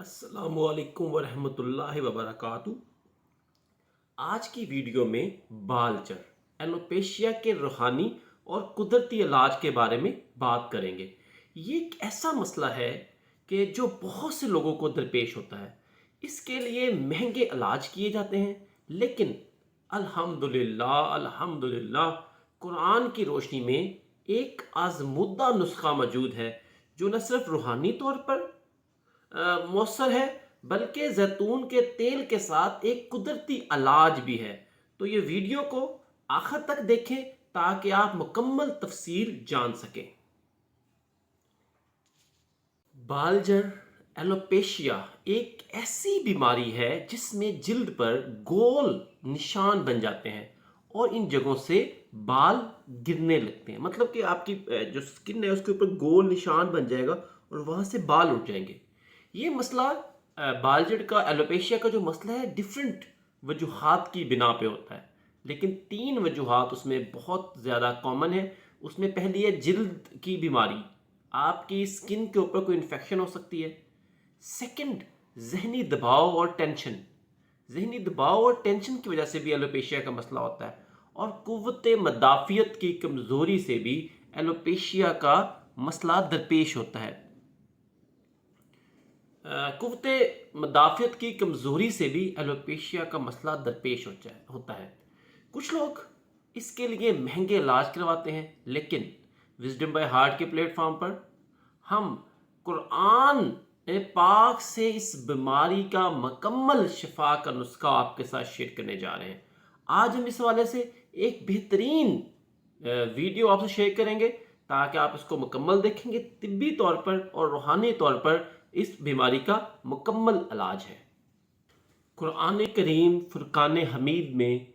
अस्सलामु अलैकुम वरहमतुल्लाहि वबरकातुहू। आज की वीडियो में बालचर एलोपेशिया के रूहानी और कुदरती इलाज के बारे में बात करेंगे। ये एक ऐसा मसला है कि जो बहुत से लोगों को दरपेश होता है। इसके लिए महंगे इलाज किए जाते हैं, लेकिन अल्हम्दुलिल्लाह अल्हम्दुलिल्लाह कुरान की रोशनी में एक आजमुद्दा नुस्खा मौजूद है जो न सिर्फ रूहानी तौर पर मौसर है, बल्कि जैतून के तेल के साथ एक कुदरती इलाज भी है। तो ये वीडियो को आखिर तक देखें ताकि आप मुकम्मल तफसील जान सकें। बालजर एलोपेशिया एक ऐसी बीमारी है जिसमें जिल्द पर गोल निशान बन जाते हैं और इन जगहों से बाल गिरने लगते हैं। मतलब कि आपकी जो स्किन है उसके ऊपर गोल निशान बन जाएगा और वहाँ से बाल उठ जाएंगे। ये मसला बालजड़ का एलोपेशिया का जो मसला है डिफरेंट वजूहात की बिना पे होता है, लेकिन 3 वजूहात उसमें बहुत ज़्यादा कॉमन है। उसमें पहली है जिल्द की बीमारी, आपकी स्किन के ऊपर कोई इन्फेक्शन हो सकती है। सेकंड, जहनी दबाव और टेंशन, जहनी दबाव और टेंशन की वजह से भी एलोपेशिया का मसला होता है। और कुव्वत मदाफियत की कमज़ोरी से भी एलोपेशिया का मसला दरपेश होता है। कुव्वत मदाफियत की कमज़ोरी से भी एलोपेशिया का मसला दरपेश होता है। कुछ लोग इसके लिए महंगे इलाज करवाते हैं, लेकिन विजडम बाय हार्ट के प्लेटफॉर्म पर हम कुरान पाक से इस बीमारी का मुकम्मल शिफा का नुस्खा आपके साथ शेयर करने जा रहे हैं। आज हम इस हवाले से एक बेहतरीन वीडियो आपसे शेयर करेंगे ताकि आप इसको मुकम्मल देखेंगे। तिब्बी तौर पर और रूहानी तौर पर इस बीमारी का मुकम्मल इलाज है। कुरान करीम फुरकान हमीद में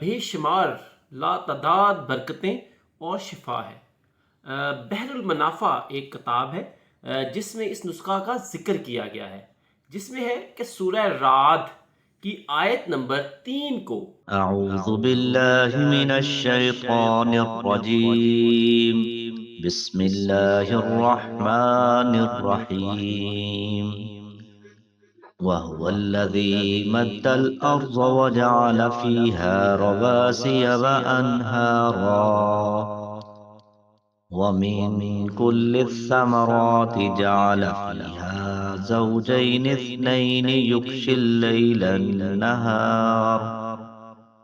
बेशुमार लातादाद बरकतें और शिफा है। बहरुल मनाफा एक किताब है जिसमें इस नुस्खा का जिक्र किया गया है, जिसमें है कि सूरह राद की आयत नंबर 3 को अऊज़ु बिल्लाहि मिनश शैतानिर रजीम बिस्मिल्लाहिर रहमानिर रहीम वहुवल्लज़ी मद्दल अर्ज़ वजअल फ़ीहा रवासिय व अनहारा वमिन कुल्लिस समराति जअल फ़ीहा ज़ौजैनि इस्नैनि युग़शिल लैला अन्नहार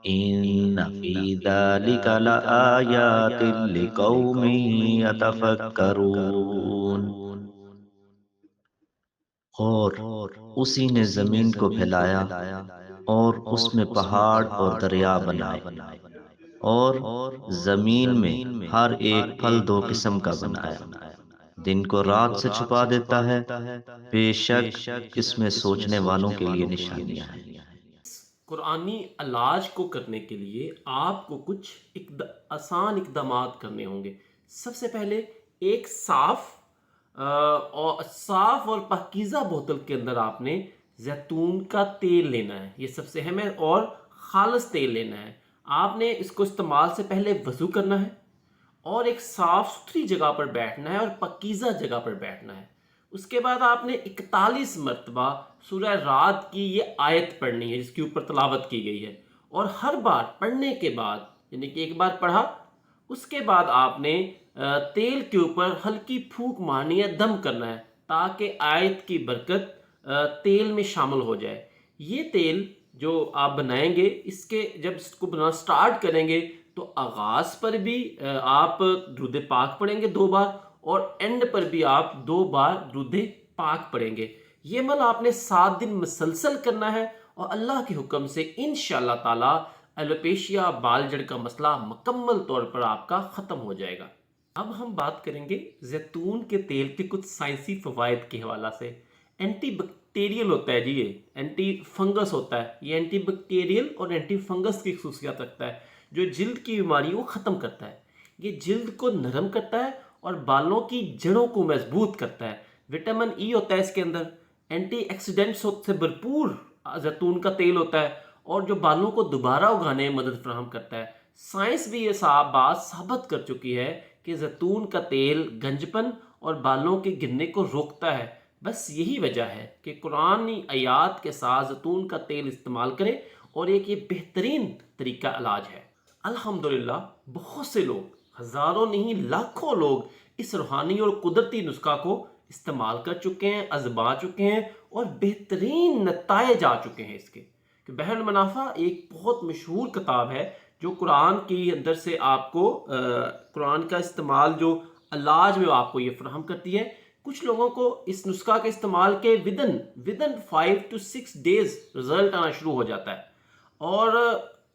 इन्न फ़ी ज़ालिक लआयातिन लिक़ौमिन यतफ़क्करून। और उसी ने ज़मीन को फैलाया और उसमें पहाड़ और दरिया बनाए, और ज़मीन में हर एक फल 2 किस्म का बनाया। दिन को रात से छुपा देता है, बेशक इसमें सोचने वालों के लिए निशानियां हैं। कुरानी इलाज को करने के लिए आपको कुछ आसान इकदामात करने होंगे। सबसे पहले एक साफ और पाकीज़ा बोतल के अंदर आपने जैतून का तेल लेना है। ये सबसे अहम है, और खालिस तेल लेना है। आपने इसको इस्तेमाल से पहले वज़ू करना है और एक साफ़ सुथरी जगह पर बैठना है और पाकीज़ा जगह पर बैठना है। उसके बाद आपने 41 मरतबा सूरह रात की ये आयत पढ़नी है जिसके ऊपर तलावत की गई है। और हर बार पढ़ने के बाद, यानी कि एक बार पढ़ा, उसके बाद आपने तेल के ऊपर हल्की फूंक मारनी है, दम करना है, ताकि आयत की बरकत तेल में शामिल हो जाए। ये तेल जो आप बनाएंगे, इसके जब इसको बनाना स्टार्ट करेंगे तो आगाज़ पर भी आप दुरूद पाक पढ़ेंगे 2 बार, और एंड पर भी आप 2 बार दुरूद पाक पढ़ेंगे। ये अमल आपने 7 दिन मुसलसल करना है और अल्लाह के हुक्म से इंशाअल्लाह ताला एलोपेशिया बालजड़ का मसला मुकम्मल तौर पर आपका ख़त्म हो जाएगा। अब हम बात करेंगे जैतून के तेल के कुछ साइंसी फ़वाइद के हवाला से। एंटी बैक्टीरियल होता है जी, ये एंटी फंगस होता है। ये एंटी बैक्टीरियल और एंटी फंगस की खसूसियत रखता है जो जिल्द की बीमारी को ख़त्म करता है। ये जिल्द को नरम करता है और बालों की जड़ों को मजबूत करता है। विटामिन ई होता है इसके अंदर। एंटीऑक्सीडेंट्स से भरपूर जैतून का तेल होता है और जो बालों को दोबारा उगाने में मदद फराहम करता है। साइंस भी ये बात साबित कर चुकी है कि जैतून का तेल गंजपन और बालों के गिरने को रोकता है। بس یہی وجہ ہے کہ قرآنی آیات کے ساتھ زیتون کا تیل استعمال کریں، اور ایک یہ بہترین طریقہ علاج ہے۔ الحمدللہ بہت سے لوگ، ہزاروں نہیں لاکھوں لوگ اس روحانی اور قدرتی نسخہ کو استعمال کر چکے ہیں، آزما چکے ہیں، اور بہترین نتائج آ چکے ہیں اس کے۔ کہ بحر المنافع ایک بہت مشہور کتاب ہے جو قرآن کے اندر سے آپ کو قرآن کا استعمال جو علاج میں آپ کو یہ فراہم کرتی ہے۔ کچھ لوگوں کو اس نسخہ کے استعمال کے ودن 5 to 6 days رزلٹ آنا شروع ہو جاتا ہے، اور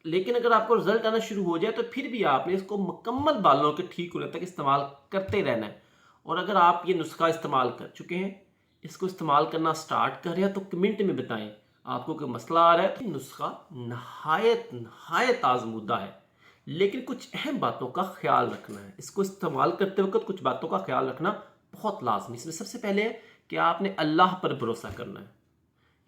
لیکن اگر آپ کو رزلٹ آنا شروع ہو جائے تو پھر بھی آپ نے اس کو مکمل بالوں کے ٹھیک ہونے تک استعمال کرتے رہنا ہے۔ اور اگر آپ یہ نسخہ استعمال کر چکے ہیں، اس کو استعمال کرنا سٹارٹ کر رہے ہیں، تو کمنٹ میں بتائیں آپ کو کوئی مسئلہ آ رہا ہے۔ تو یہ نسخہ نہایت آزمودہ ہے، لیکن کچھ اہم باتوں کا خیال رکھنا ہے۔ اس کو استعمال کرتے وقت کچھ باتوں کا خیال رکھنا بہت لازمی۔ اس میں سب سے پہلے ہے کہ آپ نے اللہ پر بھروسہ کرنا ہے،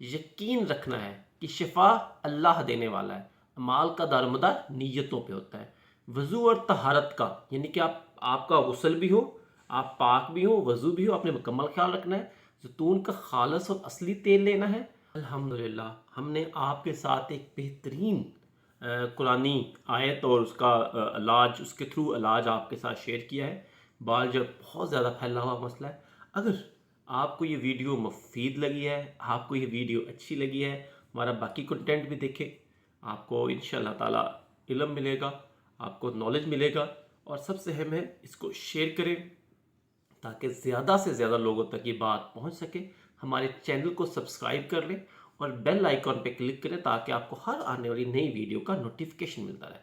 یقین رکھنا ہے کہ شفا اللہ دینے والا ہے۔ اعمال کا دارمدار نیتوں پہ ہوتا ہے۔ وضو اور طہارت کا، یعنی کہ آپ کا غسل بھی ہو، آپ پاک بھی ہو، وضو بھی ہو، آپ نے مکمل خیال رکھنا ہے۔ زیتون کا خالص اور اصلی تیل لینا ہے۔ الحمدللہ ہم نے آپ کے ساتھ ایک بہترین قرآنی آیت اور اس کا علاج، اس کے تھرو علاج آپ کے ساتھ شیئر کیا ہے۔ بال جب بہت زیادہ پھیلا ہوا مسئلہ ہے، اگر آپ کو یہ ویڈیو مفید لگی ہے، آپ کو یہ ویڈیو اچھی لگی ہے، ہمارا باقی کنٹینٹ بھی دیکھیں، آپ کو انشاءاللہ تعالیٰ علم ملے گا، آپ کو نالج ملے گا، اور سب سے اہم ہے اس کو شیئر کریں تاکہ زیادہ سے زیادہ لوگوں تک یہ بات پہنچ سکے۔ ہمارے چینل کو سبسکرائب کر لیں اور بیل آئیکن پہ کلک کریں تاکہ آپ کو ہر آنے والی نئی ویڈیو کا نوٹیفیکیشن ملتا رہے۔